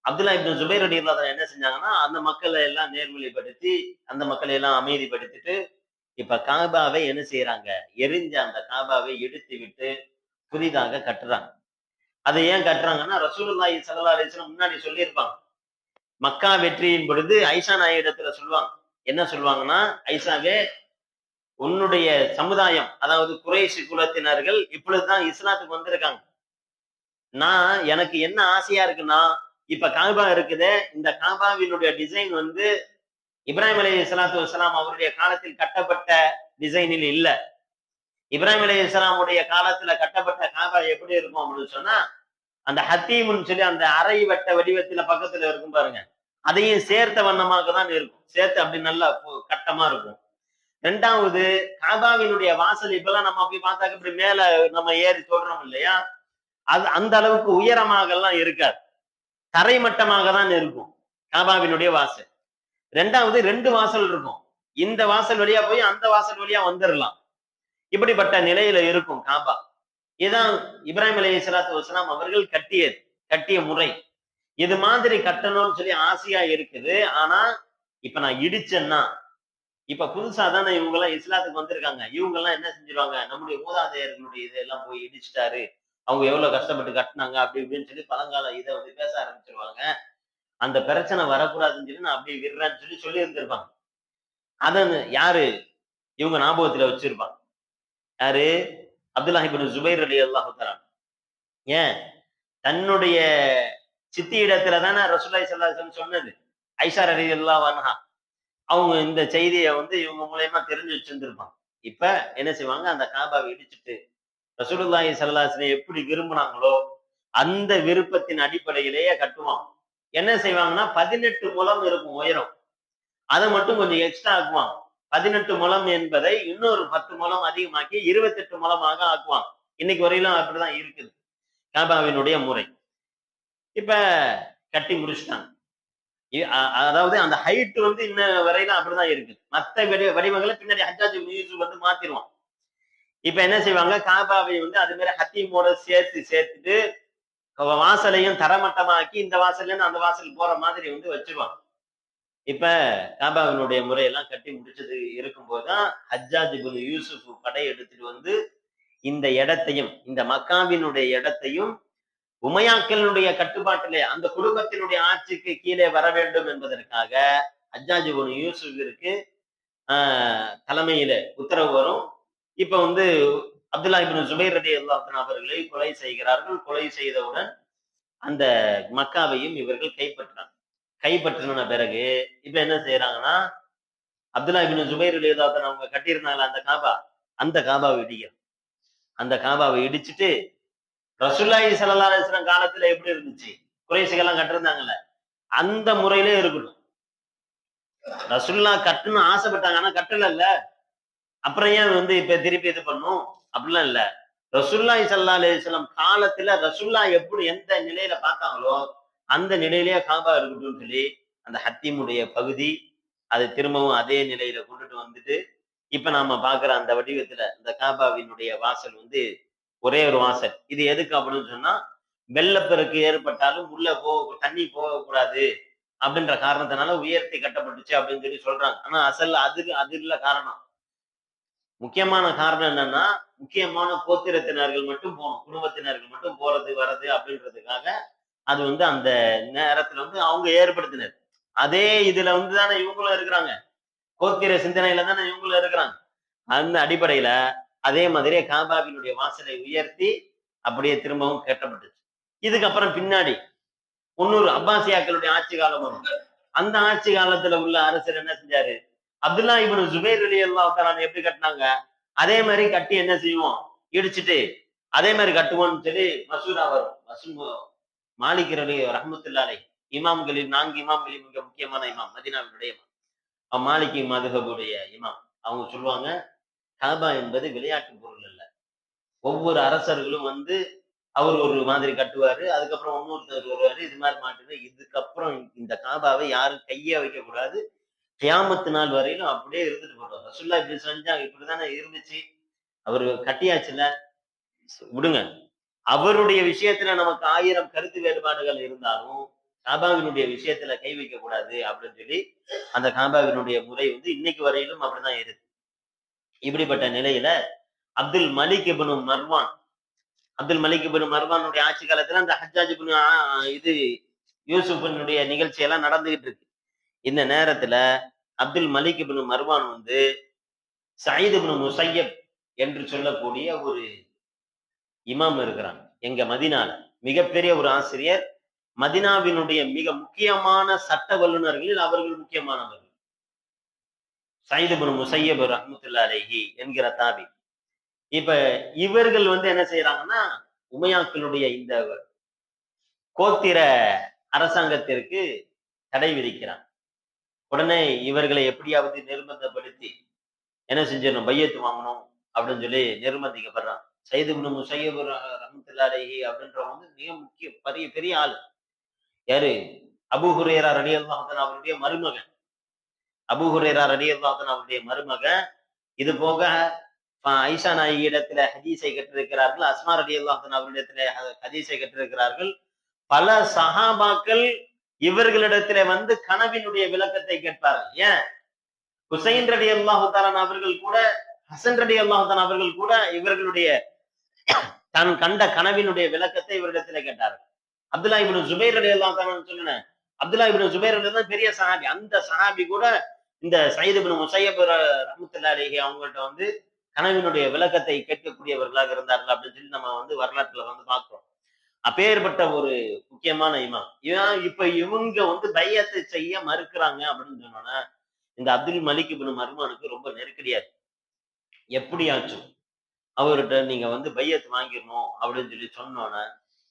அப்துல்லாஹ் இப்னு ஜுபைர் ரலியல்லாஹு அன்ஹு என்ன செஞ்சாங்கன்னா, அந்த மக்களை எல்லாம் நேர்வழிப்படுத்தி, அந்த மக்களை எல்லாம் அமைதிப்படுத்திட்டு, இப்ப காபாவை என்ன செய்யறாங்க, எரிஞ்ச அந்த காபாவை இடித்து விட்டு புதிதாக கட்டுறாங்க. அதை ஏன் கட்டுறாங்கன்னா, ரசூலுல்லாஹி ஸல்லல்லாஹு அலைஹி வஸல்லம் முன்னாடி சொல்லியிருப்பாங்க. மக்கா வெற்றியின் பொழுது ஐஷா நாயிடத்துல சொல்லுவாங்க. என்ன சொல்லுவாங்கன்னா, ஐஷாவே, உன்னுடைய சமுதாயம், அதாவது குறைஷி குலத்தினர்கள் இப்பொழுதுதான் இஸ்லாத்துக்கு வந்திருக்காங்க. எனக்கு என்ன ஆசையா இருக்குன்னா, இப்ப காபா இருக்குதே, இந்த காபாவினுடைய டிசைன் வந்து இப்ராஹிம் அலைஹிஸ்ஸலாத்து வஸ்ஸலாம் அவருடைய காலத்தில் கட்டப்பட்ட டிசைனில் இல்ல. இப்ராஹிம் அலைஹிஸ்ஸலாமுடைய காலத்துல கட்டப்பட்ட காபா எப்படி இருக்கும் அப்படின்னு சொன்னா, அந்த ஹத்தீம்னு சொல்லி அந்த அரை வட்ட வடிவத்துல பக்கத்துல இருக்கும் பாருங்க, அதையும் சேர்த்த வண்ணமாக தான் இருக்கும். சேர்த்து அப்படி நல்லா கட்டமா இருக்கும். ரெண்டாவது, காபாவினுடைய வாசல் இப்பெல்லாம் நம்ம போய் பார்த்தாக்க இப்படி மேல நம்ம ஏறி சொல்றோம் இல்லையா, அது அந்த அளவுக்கு உயரமாக எல்லாம் இருக்காது, தரைமட்டமாக தான் இருக்கும் காபாவினுடைய வாசல். ரெண்டாவது, 2 வாசல் இருக்கும். இந்த வாசல் வழியா போய் அந்த வாசல் வழியா வந்துடலாம். இப்படிப்பட்ட நிலையில இருக்கும் காபா. இதுதான் இப்ராஹிம் அலைஹிஸ்ஸலாத்து வஸ்ஸலாம் அவர்கள் கட்டிய முறை. இது மாதிரி கட்டணும்னு சொல்லி ஆசையா இருக்குது. ஆனா இப்ப நான் இடிச்சேன்னா, இப்ப புதுசா தானே இவங்க எல்லாம் இஸ்லாத்துக்கு வந்திருக்காங்க, இவங்க எல்லாம் என்ன செஞ்சிருவாங்க, நம்முடைய மூதாதையர்களுடைய இதெல்லாம் போய் இடிச்சுட்டாரு, அவங்க எவ்வளவு கஷ்டப்பட்டு கட்டினாங்க அப்படி இப்படின்னு சொல்லி பழங்கால இதை வந்து பேச ஆரம்பிச்சிருவாங்க. அந்த பிரச்சனை வரக்கூடாதுன்னு சொல்லி நான் அப்படியே விடுறேன்னு சொல்லி இருந்திருப்பாங்க. அதன்னு யாரு இவங்க ஞாபகத்துல வச்சிருப்பாங்க? யாரு? அப்துல்லாஹ் இப்னு ஜுபைர் ரலியல்லாஹு தஆலா. ஏன், தன்னுடைய சித்தி இடத்துல தானே ரசூலுல்லாஹி ஸல்லல்லாஹு அலைஹி வஸல்லம் சொன்னது. ஐஷா ரலியல்லாஹு அன்ஹா அவங்க இந்த செய்தியை வந்து இவங்க மூலமா தெரிஞ்சு வச்சிருந்திருப்பாங்க. இப்ப என்ன செய்வாங்க, அந்த காபாவை இடிச்சுட்டு ரசூலுல்லாஹி ஸல்லல்லாஹு அலைஹி வஸல்லம் எப்படி விரும்பினாங்களோ அந்த விருப்பத்தின் அடிப்படையிலேயே கட்டுவான். என்ன செய்வாங்கன்னா, 18 முழம் இருக்கும் உயரம், அதை மட்டும் கொஞ்சம் எக்ஸ்ட்ரா ஆக்குவாங்க. 18 முழம் என்பதை இன்னொரு 10 முழம் அதிகமாக்கி 28 முழமாக ஆக்குவாங்க. இன்னைக்கு வரையிலும் அப்படிதான் இருக்குது காபாவினுடைய முறை. இப்ப கட்டி முடிச்சுட்டாங்க. அதாவது அந்த ஹைட் வந்து இன்ன வரையிலும் அப்படிதான் இருக்கு. மத்த வடிவங்களை பின்னாடி ஹஜ்ஜாஜ் இப்னு யூசுப் வந்து மாத்திருவான். இப்ப என்ன செய்வாங்க, காபாவை வந்து அது மாதிரி ஹத்தீமோட சேர்த்துட்டு வாசலையும் தரமட்டமாக்கி இந்த வாசல்ல இருந்து அந்த வாசல் போற மாதிரி வந்து வச்சிருவாங்க. இப்ப காபாவினுடைய முறையெல்லாம் கட்டி முடிச்சது இருக்கும்போதுதான் ஹஜ்ஜாஜ் இப்னு யூசுப் படை எடுத்துட்டு வந்து இந்த இடத்தையும், இந்த மக்காவினுடைய இடத்தையும் உமையாக்களுடைய கட்டுப்பாட்டிலே அந்த குடும்பத்தினுடைய ஆட்சிக்கு கீழே வர வேண்டும் என்பதற்காக ஹஜ்ஜாஜ் இப்னு யூசுஃபிற்கு தலைமையில உத்தரவு வரும். இப்ப வந்து அப்துல்லாஹ் இப்னு ஜுபைர் ரலியல்லாஹு அன்ஹு அவர்களை கொலை செய்கிறார்கள். கொலை செய்தவுடன் அந்த மக்காவையும் இவர்கள் கைப்பற்றின பிறகு இப்ப என்ன செய்யறாங்கன்னா, அப்துல்லாஹ் இப்னு ஜுபைர் ரலியல்லாஹு அன்ஹு அவங்க கட்டியிருந்தாங்களா அந்த காபாவை இடிக்கிறாங்க. அந்த காபாவை இடிச்சுட்டு, ரசூலுல்லாஹி ஸல்லல்லாஹு அலைஹி வஸல்லம் காலத்துல எப்படி இருந்துச்சு, குறைஷிகள் எல்லாம் கட்டிருந்தாங்கல்ல, அந்த முறையிலே இருக்கணும். ரசூலுல்லாஹ் கட்டணும்னு ஆசைப்பட்டாங்க, ஆனா கட்டல. அப்புறம் ஏன் வந்து இப்ப திருப்பி இது பண்ணும்? அப்படிலாம் இல்ல. ரசூலுல்லாஹி ஸல்லல்லாஹு அலைஹி வஸல்லம் காலத்துல ரசூல்லா எப்படி எந்த நிலையில பார்த்தாங்களோ அந்த நிலையிலேயே காபா இருக்கட்டும்னு சொல்லி அந்த ஹத்தீமுடைய பகுதி அது திரும்பவும் அதே நிலையில கொண்டுட்டு வந்துட்டு இப்ப நாம பாக்குற அந்த வடிவத்துல இந்த காபாவினுடைய வாசல் வந்து ஒரே ஒரு வாசல். இது எதுக்கு அப்படின்னு சொன்னா வெள்ளப்பெருக்கு ஏற்பட்டாலும் உள்ள தண்ணி போகக்கூடாது அப்படின்ற காரணத்தினால உயர்த்தி கட்டப்பட்டுச்சு அப்படின்னு சொல்லி சொல்றாங்க. ஆனா அசல் அது இல்ல காரணம். முக்கியமான காரணம் என்னன்னா முக்கியமான கோத்திரத்தினர்கள் மட்டும் போகணும், குடும்பத்தினர்கள் மட்டும் போறது வர்றது அப்படின்றதுக்காக அது வந்து அந்த நேரத்துல வந்து அவங்க ஏற்படுத்தினர். அதே இதுல வந்து தானே இவங்களும் இருக்கிறாங்க, கோத்திர சிந்தனையில தானே இவங்களும் இருக்கிறாங்க. அந்த அடிப்படையில அதே மாதிரியே காபாவினுடைய வாசலை உயர்த்தி அப்படியே திரும்பவும் கட்டப்பட்டுச்சு. இதுக்கப்புறம் பின்னாடி முன்னூறு அப்பாசியாக்களுடைய ஆட்சி காலம் வரும். அந்த ஆட்சி காலத்துல உள்ள அரசர் என்ன செஞ்சாரு, அப்துல்லா இப்னு ஜுபைர் ரலியல்லாஹு தஆலா எப்படி கட்டினாங்க அதே மாதிரி கட்டி என்ன செய்வோம், இடிச்சிட்டு அதே மாதிரி கட்டுவோம்னு சொல்லி மசூரா வரும். மாலிக் ரஹ்மத்துல்லாஹி அலைஹி இமாம்களில் 4 இமாம்களில் மிக முக்கியமான இமாம், மதீனாவுடைய இமாம், மாலிகி மதுஹபுடைய இமாம். அவங்க சொல்லுவாங்க, காபா என்பது விளையாட்டு பொருள் அல்ல. ஒவ்வொரு அரசர்களும் வந்து அவர் ஒரு மாதிரி கட்டுவாரு, அதுக்கப்புறம் இன்னொருத்தர் வருவாரு, இது மாதிரி மாட்டுது. இதுக்கப்புறம் இந்த காபாவை யாரும் கையே வைக்க கூடாது, கியாமத்து நாள் வரையிலும் அப்படியே இருந்துட்டு போட்டோம். ரசூலுல்லாஹ் இப்படி செஞ்சாங்க, இப்படிதானே இருந்துச்சு, அவரு கட்டியாச்சுல விடுங்க. அவருடைய விஷயத்துல நமக்கு 1000 கருத்து வேறுபாடுகள் இருந்தாலும் காபாவினுடைய விஷயத்துல கை வைக்க கூடாது அப்படின்னு சொல்லி அந்த காபாவினுடைய முறை வந்து இன்னைக்கு வரையிலும் அப்படிதான் இருக்கு. இப்படிப்பட்ட நிலையில அப்துல் மலிக் இப்னு மர்வானுடைய ஆட்சி காலத்துல அந்த ஹஜ்ஜாஜ் இது யூசுஃபினுடைய நிகழ்ச்சி எல்லாம் நடந்துகிட்டு இருக்கு. இந்த நேரத்துல அப்துல் மலிக் இப்னு மர்வான் வந்து சயீத் இப்னு முஸையப் என்று சொல்லக்கூடிய ஒரு இமாம் இருக்கிறாங்க எங்க மதீனால, மிகப்பெரிய ஒரு ஆசிரியர். மதீனாவினுடைய மிக முக்கியமான சட்ட வல்லுநர்களில் அவர்கள் முக்கியமானவர்கள். சயீத் இப்னு முஸையப் ரஹ்மத்துல்லாஹி அலைஹி என்கிற தாபி. இப்ப இவர்கள் வந்து என்ன செய்யறாங்கன்னா, உமையாக்களுடைய இந்த கோத்திர அரசாங்கத்திற்கு தடை விதிக்கிறாங்க. உடனே இவர்களை எப்படியாவது நிர்பந்தப்படுத்தி என்ன செஞ்சிடணும், பையத்து வாங்கணும் அப்படின்னு சொல்லி நிர்பந்திக்கப்படுறாங்க. சயீத் இப்னு முஸையப் ரஹ்மத்துல்லாஹி அலைஹி அப்படின்றவங்க வந்து மிக முக்கிய பெரிய ஆளு. யாரு, அபூ ஹுரைரா ரலியல்லாஹு அன்ஹு அவருடைய மருமகன். அபூ ஹுரைரா ரலியல்லாஹு அன்ஹு அவருடைய மருமகன். இது போக ஐஷா நாயகி இடத்துல ஹதீஸை கற்றிருக்கிறார்கள், அஸ்மா ரலியல்லாஹு அன்ஹா அவரிடத்துல ஹதீஸை கற்றிருக்கிறார்கள். பல சஹாபாக்கள் இவர்களிடத்துல வந்து கனவினுடைய விளக்கத்தை கேட்பார்கள். ஏன், ஹுசைன் ரலியல்லாஹு தஆலா அவர்கள் கூட, ஹசன் ரலியல்லாஹு தஆலா அவர்கள் கூட இவர்களுடைய தான் கண்ட கனவினுடைய விளக்கத்தை இவரிடத்துல கேட்டார்கள். அப்துல்லா இப்னு ஜுபைர் ரலியல்லாஹு தஆலா சொன்னேன், அப்துல்லா இப்னு ஜுபைர் ரலியல்லாஹு பெரிய சஹாபி. அந்த சஹாபி கூட இந்த சயீத் இப்னு முஸையப் ரஹ்மத்துல்லாஹி அலைஹி அவங்கள்ட்ட வந்து கனவினுடைய விளக்கத்தை கேட்கக்கூடியவர்களாக இருந்தார்கள் அப்படின்னு சொல்லி நம்ம வந்து வரலாற்றுல வந்து பார்க்கிறோம். அப்பேற்பட்ட ஒரு முக்கியமான இமாம். இப்ப இவங்க வந்து பையத்தை செய்ய மறுக்கிறாங்க அப்படின்னு சொன்னோன்னா இந்த அப்துல் மலிக் இப்னு மர்வானுக்கு ரொம்ப நெருக்கடியா இருக்கு. எப்படியாச்சும் அவர்கிட்ட நீங்க வந்து பையத் வாங்கிடணும் அப்படின்னு சொல்லி சொன்னோன்னே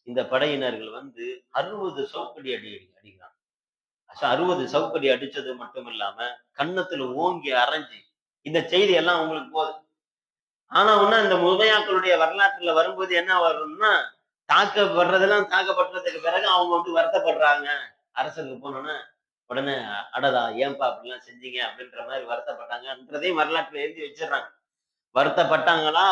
இந்த படையினர்கள் வந்து 60 சவுக்கடி அடிக்கிறாங்க. 60 சவுக்கடி அடிச்சது மட்டும் இல்லாம கன்னத்துல ஓங்கி அரைஞ்சு இந்த செய்தி எல்லாம் உங்களுக்கு போகுது. ஆனா ஒண்ணு இந்த உமையாக்களுடைய வரலாற்றுல வரும்போது என்ன வரும்னா, தாக்கப்பட்டதுக்கு பிறகு அவங்க வந்து வருத்தப்படுறாங்க. அரசுக்கு போனோன்னா உடனே அடடா ஏன்பா அப்படிலாம் செஞ்சீங்க அப்படின்ற மாதிரி வருத்தப்பட்டாங்கன்றதையும் வரலாற்றுல எழுதி வச்சிடறாங்க. வருத்தப்பட்டாங்களா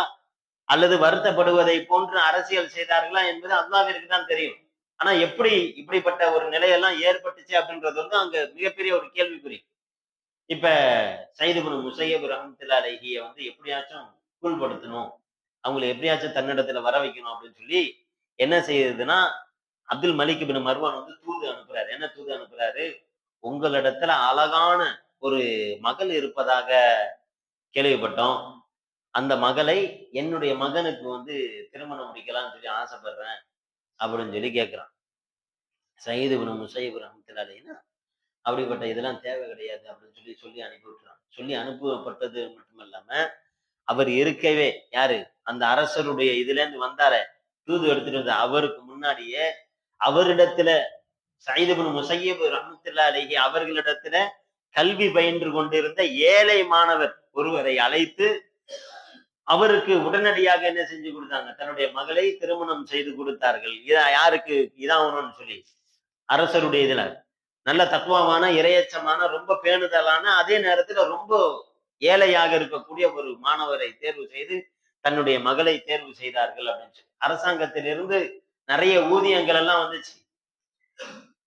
அல்லது வருத்தப்படுவதை போன்று அரசியல் செய்தார்களா என்பது அல்லாஹ்விற்கு தான் தெரியும். ஆனா எப்படி இப்படிப்பட்ட ஒரு நிலையெல்லாம் ஏற்பட்டுச்சு அப்படின்றது வந்து அங்க மிகப்பெரிய ஒரு கேள்விக்குறி. இப்ப சயீத் இப்னு முஸையப் ரஹ்மத்துல்லாஹி அலைஹிய வந்து எப்படியாச்சும் கூழ்படுத்தணும், அவங்களை எப்படியாச்சும் தன்னிடத்துல வர வைக்கணும் அப்படின்னு சொல்லி என்ன செய்யுதுன்னா, அப்துல் மலிக் இப்னு மர்வான் வந்து தூது அனுப்புறாரு. என்ன தூது அனுப்புறாரு, உங்களிடத்துல அழகான ஒரு மகள் இருப்பதாக கேள்விப்பட்டோம், அந்த மகளை என்னுடைய மகனுக்கு வந்து திருமணம் முடிக்கலாம்னு சொல்லி ஆசைப்படுறேன் அப்படின்னு சொல்லி கேட்கிறான். சயீத் இப்னு முஸையப் ரஹ்மத்துல்லாஹி அலைஹி அப்படிப்பட்ட இதெல்லாம் தேவை கிடையாது அப்படின்னு சொல்லி அனுப்பி விட்டுறான். சொல்லி அனுப்பப்பட்டது மட்டுமல்லாம அவர் இருக்கவே யாரு, அந்த அரசருடைய இதுல இருந்து வந்தாரே தூது எடுத்துட்டு வந்த அவருக்கு முன்னாடியே அவரிடத்துல சயீத் இப்னு முஸையப் ரஹ்மத்துல்லாஹி அலைஹி அவர்களிடத்துல கல்வி பயின்று கொண்டிருந்த ஏழை மாணவர் ஒருவரை அழைத்து அவருக்கு உடனடியாக என்ன செஞ்சு கொடுத்தாங்க, தன்னுடைய மகளை திருமணம் செய்து கொடுத்தார்கள். யாருக்கு இதாகணும்னு சொல்லி அரசருடைய இதுல நல்ல தக்குவமான, இரையச்சமான, ரொம்ப பேணுதலான, அதே நேரத்துல ரொம்ப ஏழையாக இருக்கக்கூடிய ஒரு மாணவரை தேர்வு செய்து தன்னுடைய மகளை தேர்வு செய்தார்கள் அப்படின்னு சொல்லி அரசாங்கத்திலிருந்து நிறைய ஊதியங்கள் எல்லாம் வந்துச்சு.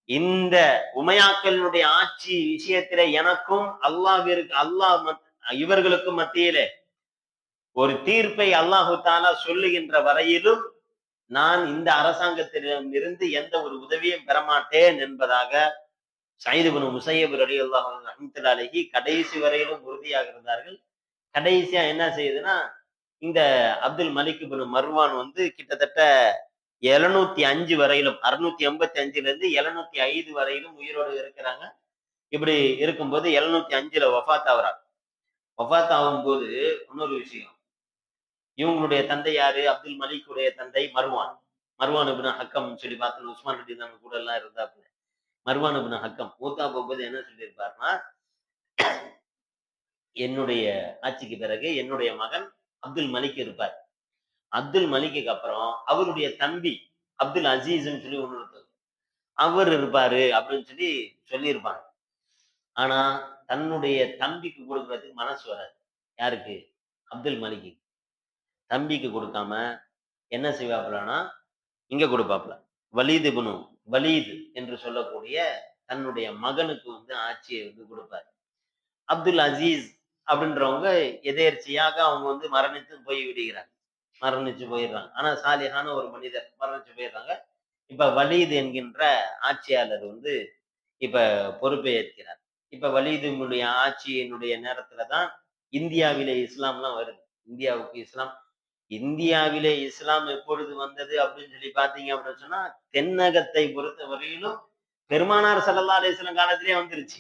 இந்த உமையாக்களினுடைய ஆட்சி விஷயத்திலே எனக்கும் இவர்களுக்கும் மத்தியிலே ஒரு தீர்ப்பை அல்லாஹு தாலா சொல்லுகின்ற வரையிலும் நான் இந்த அரசாங்கத்திடம் இருந்து எந்த ஒரு உதவியும் பெறமாட்டேன் என்பதாக சயீத் இப்னு முஸையப் ரலியல்லாஹு அன்ஹு ரஹ்மத்துல்லாஹி அலைஹி கடைசி வரையிலும் உறுதியாக இருந்தார்கள். கடைசியா என்ன செய்யுதுன்னா, இந்த அப்துல் மலிக் இப்னு மர்வான் கிட்டத்தட்ட 705 வரையிலும் 685ல இருந்து 705 வரையிலும் உயிரோடு இருக்கிறாங்க. இப்படி இருக்கும்போது 705ல வஃபாத் ஆகுறாங்க. வஃபாத் ஆகும்போது இன்னொரு விஷயம், இவங்களுடைய தந்தை யாரு? அப்துல் மலிக்குடைய தந்தை மர்வான். மர்வான் இப்னு ஹக்கம் சொல்லி பார்த்தோம். உஸ்மான் ரலியல்லாஹு கூட எல்லாம் இருந்தாப்புல. மர்வான் இப்னு ஹக்கம் மூத்தா போகும்போது என்ன சொல்லியிருப்பாருன்னா, என்னுடைய ஆட்சிக்கு பிறகு என்னுடைய மகன் அப்துல் மலிக் இருப்பார். அப்துல் மலிக்கு அப்புறம் அவருடைய தம்பி அப்துல் அசீஸ்ன்னு சொல்லி ஒண்ணு இருப்பாரு, அவர் இருப்பாரு அப்படின்னு சொல்லி சொல்லியிருப்பாங்க. ஆனா தன்னுடைய தம்பிக்கு கொடுக்கறதுக்கு மனசு வராது. யாருக்கு? அப்துல் மலிக்கு. தம்பிக்கு கொடுக்காம என்ன செய்வாப்புலன்னா, இங்க கொடுப்பாப்புல. வலீத் என்று சொல்லக்கூடிய தன்னுடைய மகனுக்கு ஆட்சியை கொடுப்பார். அப்துல் அசீஸ் அப்படின்றவங்க எதேர்ச்சியாக அவங்க மரணித்து போய் விடுகிறாங்க. மரணிச்சு போயிடுறாங்க. ஆனா சாலிஹான ஒரு மனிதர் மரணிச்சு போயிடுறாங்க. இப்ப வலீத் என்கின்ற ஆட்சியாளர் இப்ப பொறுப்பை ஏற்கிறார். இப்ப வலீதினுடைய ஆட்சியினுடைய நேரத்துலதான் இந்தியாவிலே இஸ்லாம்லாம் வருது. இந்தியாவிலே இஸ்லாம் எப்பொழுது வந்தது அப்படின்னு சொல்லி பாத்தீங்க அப்படின்னு சொன்னா, தென்னகத்தை பொறுத்த வரையிலும் பெருமானார் ஸல்லல்லாஹு அலைஹி வஸல்லம் காலத்திலே வந்துருச்சு.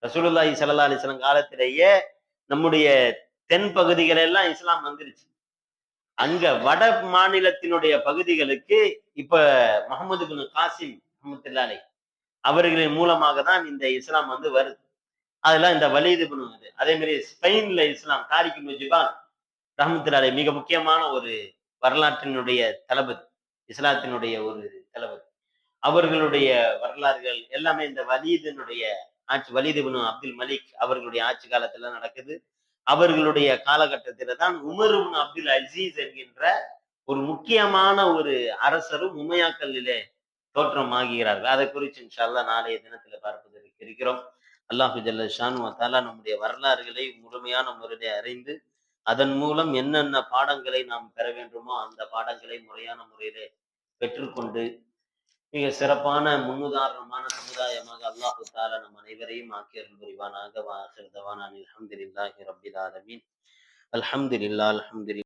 ரசூலுல்லாஹி ஸல்லல்லாஹு அலைஹி வஸல்லம் காலத்திலேயே நம்முடைய தென் பகுதிகள் எல்லாம் இஸ்லாம் வந்துருச்சு. அங்க வட மாநிலத்தினுடைய பகுதிகளுக்கு இப்ப முஹம்மது இப்னு காசிம் ரஹ்மத்துல்லாஹி அலைஹி அவர்களின் மூலமாக தான் இந்த இஸ்லாம் வருது. அதெல்லாம் இந்த வலீத் இப்னு அதே மாதிரி ஸ்பெயின்ல இஸ்லாம் தாரிக் இப்னு ஜிபான் ரஹ்மத்துல்லாஹி அலைஹி மிக முக்கியமான ஒரு வரலாற்றினுடைய தளபதி, இஸ்லாத்தினுடைய ஒரு தளபதி. அவர்களுடைய வரலாறுகள் எல்லாமே இந்த வலீத் இப்னு அப்துல் மலிக் அவர்களுடைய ஆட்சி காலத்துல நடக்குது. அவர்களுடைய காலகட்டத்தில தான் உமர் இப்னு அப்துல் அசீஸ் என்கின்ற ஒரு முக்கியமான ஒரு அரசரும் உமையாக்களிலே தோற்றமாகிறார்கள். அதை குறித்து இன்ஷா அல்லாஹ் நாளைய தினத்துல பார்ப்பதற்கு இருக்கிறோம். அல்லாஹு ஜல்ல ஷானு வ தஆலா நம்முடைய வரலாறுகளை முழுமையான முறையிலே அறிந்து அதன் மூலம் என்னென்ன பாடங்களை நாம் பெற வேண்டுமோ அந்த பாடங்களை முறையான முறையிலே பெற்றுக்கொண்டு மிக சிறப்பான முன்னுதாரணமான சமுதாயமாக அல்லாஹு தஆலா நம் அனைவரையும் ஆக்கி அருள் புரிவானாக. வ ஆகிரு தவானா அல்ஹம்துலில்லாஹி ரப்பில் ஆலமீன். அல்ஹம்துலில்லாஹ்.